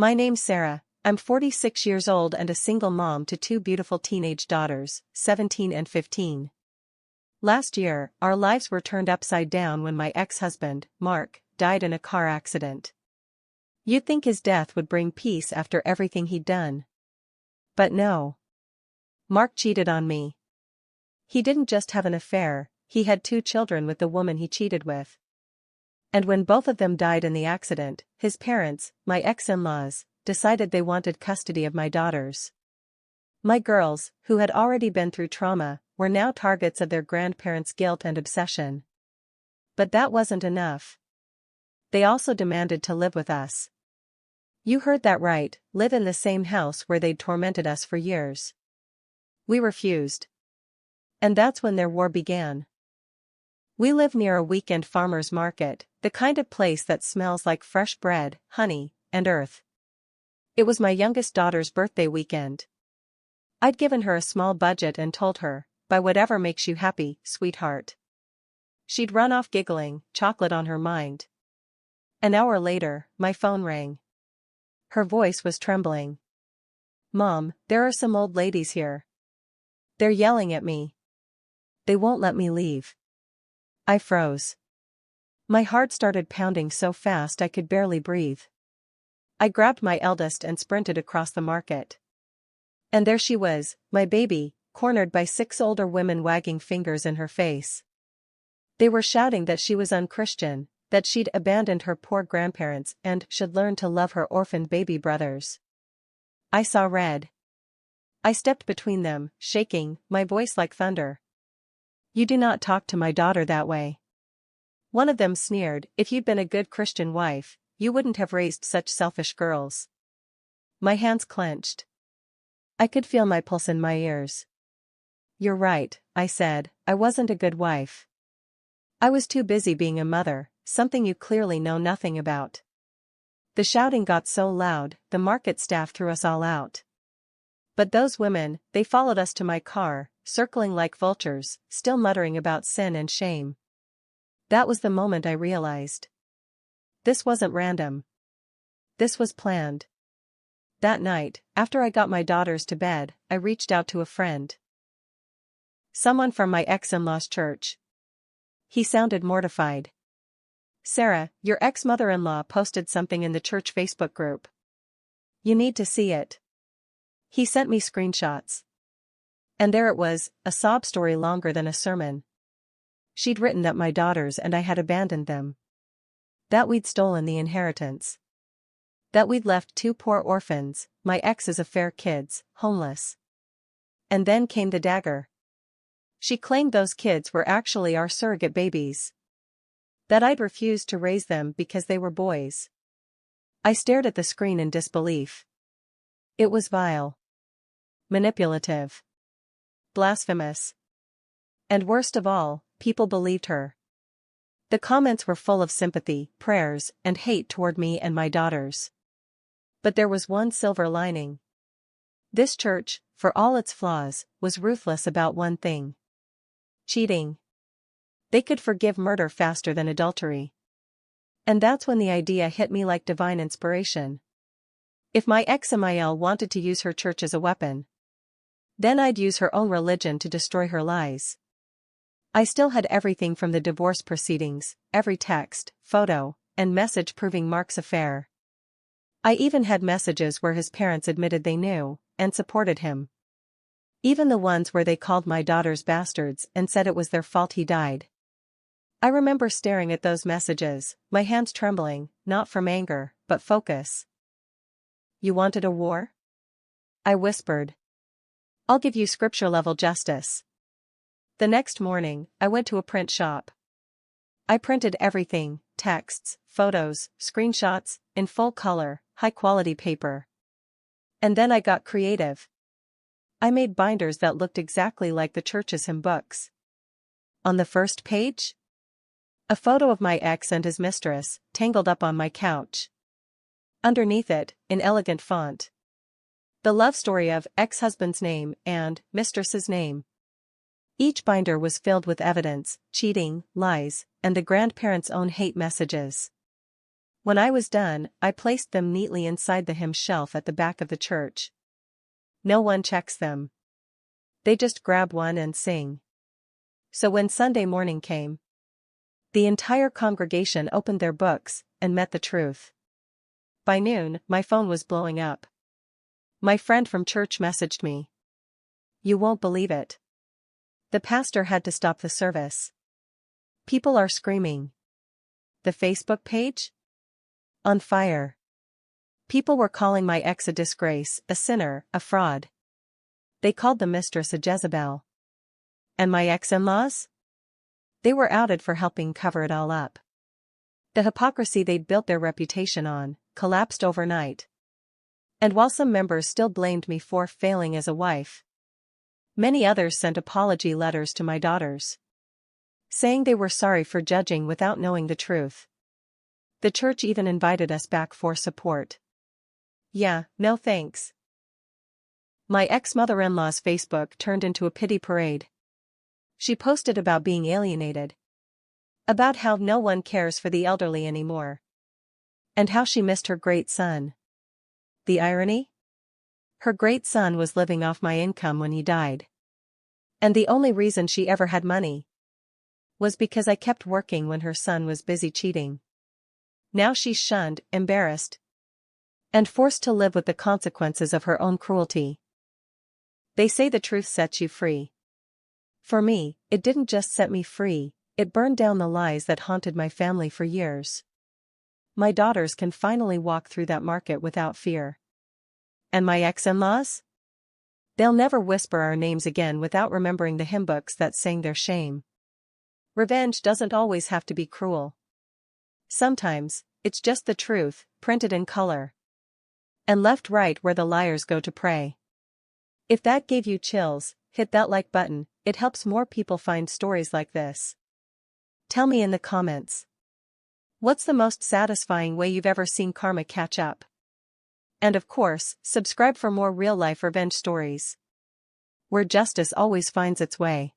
My name's Sarah. I'm 46 years old and a single mom to two beautiful teenage daughters, 17 and 15. Last year, our lives were turned upside down when my ex-husband, Mark, died in a car accident. You'd think his death would bring peace after everything he'd done. But no. Mark cheated on me. He didn't just have an affair, he had 2 children with the woman he cheated with. And when both of them died in the accident, his parents, my ex-in-laws, decided they wanted custody of my daughters. My girls, who had already been through trauma, were now targets of their grandparents' guilt and obsession. But that wasn't enough. They also demanded to live with us. You heard that right, live in the same house where they'd tormented us for years. We refused. And that's when their war began. We live near a weekend farmer's market, the kind of place that smells like fresh bread, honey, and earth. It was my youngest daughter's birthday weekend. I'd given her a small budget and told her, buy whatever makes you happy, sweetheart. She'd run off giggling, chocolate on her mind. An hour later, my phone rang. Her voice was trembling. Mom, there are some old ladies here. They're yelling at me. They won't let me leave. I froze. My heart started pounding so fast I could barely breathe. I grabbed my eldest and sprinted across the market. And there she was, my baby, cornered by 6 older women wagging fingers in her face. They were shouting that she was unchristian, that she'd abandoned her poor grandparents and should learn to love her orphaned baby brothers. I saw red. I stepped between them, shaking, my voice like thunder. You do not talk to my daughter that way. One of them sneered, if you'd been a good Christian wife, you wouldn't have raised such selfish girls. My hands clenched. I could feel my pulse in my ears. You're right, I said, I wasn't a good wife. I was too busy being a mother, something you clearly know nothing about. The shouting got so loud, the market staff threw us all out. But those women, they followed us to my car, circling like vultures, still muttering about sin and shame. That was the moment I realized. This wasn't random. This was planned. That night, after I got my daughters to bed, I reached out to a friend. Someone from my ex-in-law's church. He sounded mortified. Sarah, your ex-mother-in-law posted something in the church Facebook group. You need to see it. He sent me screenshots. And there it was, a sob story longer than a sermon. She'd written that my daughters and I had abandoned them. That we'd stolen the inheritance. That we'd left 2 poor orphans, my ex's affair kids, homeless. And then came the dagger. She claimed those kids were actually our surrogate babies. That I'd refused to raise them because they were boys. I stared at the screen in disbelief. It was vile. Manipulative. Blasphemous. And worst of all, people believed her. The comments were full of sympathy, prayers, and hate toward me and my daughters. But there was one silver lining. This church, for all its flaws, was ruthless about one thing. Cheating. They could forgive murder faster than adultery. And that's when the idea hit me like divine inspiration. If my ex-Amiel wanted to use her church as a weapon, then I'd use her own religion to destroy her lies. I still had everything from the divorce proceedings, every text, photo, and message proving Mark's affair. I even had messages where his parents admitted they knew, and supported him. Even the ones where they called my daughters bastards and said it was their fault he died. I remember staring at those messages, my hands trembling, not from anger, but focus. You wanted a war? I whispered. I'll give you scripture-level justice. The next morning, I went to a print shop. I printed everything, texts, photos, screenshots, in full color, high-quality paper. And then I got creative. I made binders that looked exactly like the church's hymn books. On the first page? A photo of my ex and his mistress, tangled up on my couch. Underneath it, in elegant font, the love story of ex-husband's name and mistress's name. Each binder was filled with evidence, cheating, lies, and the grandparents' own hate messages. When I was done, I placed them neatly inside the hymn shelf at the back of the church. No one checks them. They just grab one and sing. So when Sunday morning came, the entire congregation opened their books and met the truth. By noon, my phone was blowing up. My friend from church messaged me. "You won't believe it. The pastor had to stop the service. People are screaming. The Facebook page? On fire. People were calling my ex a disgrace, a sinner, a fraud. They called the mistress a Jezebel. And my ex-in-laws? They were outed for helping cover it all up. The hypocrisy they'd built their reputation on collapsed overnight. And while some members still blamed me for failing as a wife, many others sent apology letters to my daughters, saying they were sorry for judging without knowing the truth. The church even invited us back for support. Yeah, no thanks. My ex-mother-in-law's Facebook turned into a pity parade. She posted about being alienated, about how no one cares for the elderly anymore, and how she missed her great son. The irony? Her great son was living off my income when he died. And the only reason she ever had money was because I kept working when her son was busy cheating. Now she's shunned, embarrassed, and forced to live with the consequences of her own cruelty. They say the truth sets you free. For me, it didn't just set me free, it burned down the lies that haunted my family for years. My daughters can finally walk through that market without fear. And my ex-in-laws? They'll never whisper our names again without remembering the hymn books that sang their shame. Revenge doesn't always have to be cruel. Sometimes, it's just the truth, printed in color, and left right where the liars go to pray. If that gave you chills, hit that like button, it helps more people find stories like this. Tell me in the comments. What's the most satisfying way you've ever seen karma catch up? And of course, subscribe for more real-life revenge stories, where justice always finds its way.